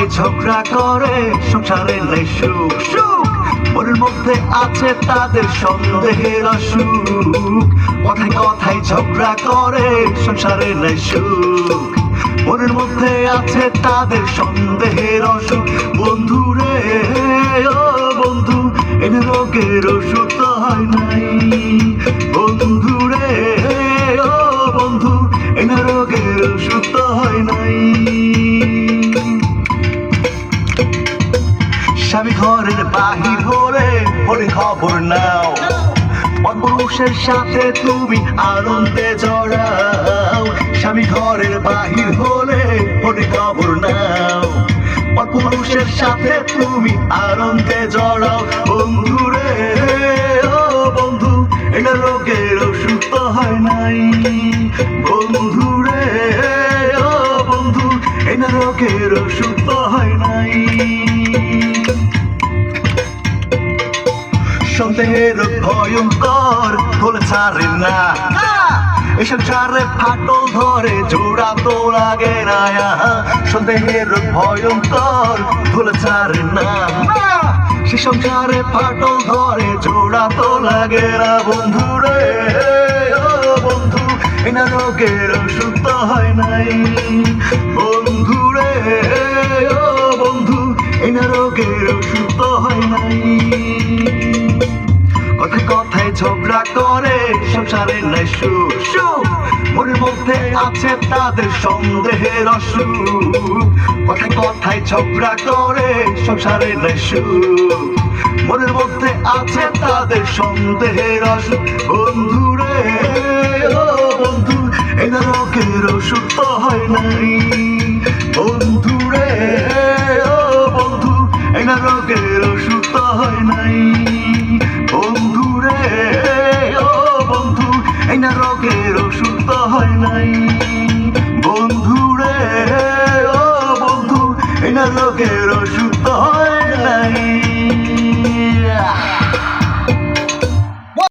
ঝগড়া করে সংসারে নেই সুখ সুখ মনের মধ্যে আছে তাদের সন্দেহের অসুখ কথায় কথায় ঝগড়া করে সংসারে নেই সুখ মনের মধ্যে আছে তাদের সন্দেহের অসুখ বন্ধু রে ও বন্ধু এই রোগের ওষুধ তো হয় নাই বন্ধু রে ও বন্ধু এই রোগের ওষুধ তো হয় নাই স্বামী ঘরের বাহির হলে হলে খবর নাও পুরুষের সাথে তুমি আনন্দে জড়াও স্বামী ঘরের বাহির হলে হলে খবর নাও পুরুষের সাথে তুমি আনন্দে জড়াও বন্ধু রে ও বন্ধু এটা রোগের ওষুধ তো হয় নাই বন্ধু রে ও বন্ধু এটা রোগের ওষুধ তো হয় নাই সন্দেহের ভয়ঙ্কর হলে ছাড়ে না এই সংসারে ফাটল ধরে জোড়া তো লাগে না সন্দেহের ভয়ঙ্কর হলে ছাড়ে না সে সংসারে ফাটল ধরে জোড়া তো লাগে না বন্ধু রে ও বন্ধু এনা রোগের ওষুধ তো হয় নাই বন্ধু রে ও বন্ধু এনা রোগের ওষুধ তো হয় নাই কথায় কথায় ঝগড়া করে সংসারে নাই সুখ সুখ মনের মধ্যে আছে তাদের সন্দেহের অসুখ কথায় কথায় ঝগড়া করে সংসারে নাই সুখ মনের মধ্যে আছে তাদের সন্দেহের অসুখ বন্ধু রে ও বন্ধু এই রোগের ওষুধ তো হয় নাই বন্ধু রে ও বন্ধু এই রোগের ওষুধ তো হয় নাই বন্ধু রে ও বন্ধু এই রোগের ওষুধ তো হয় নাই বন্ধু রে ও বন্ধু এই রোগের ওষুধ তো হয় নাই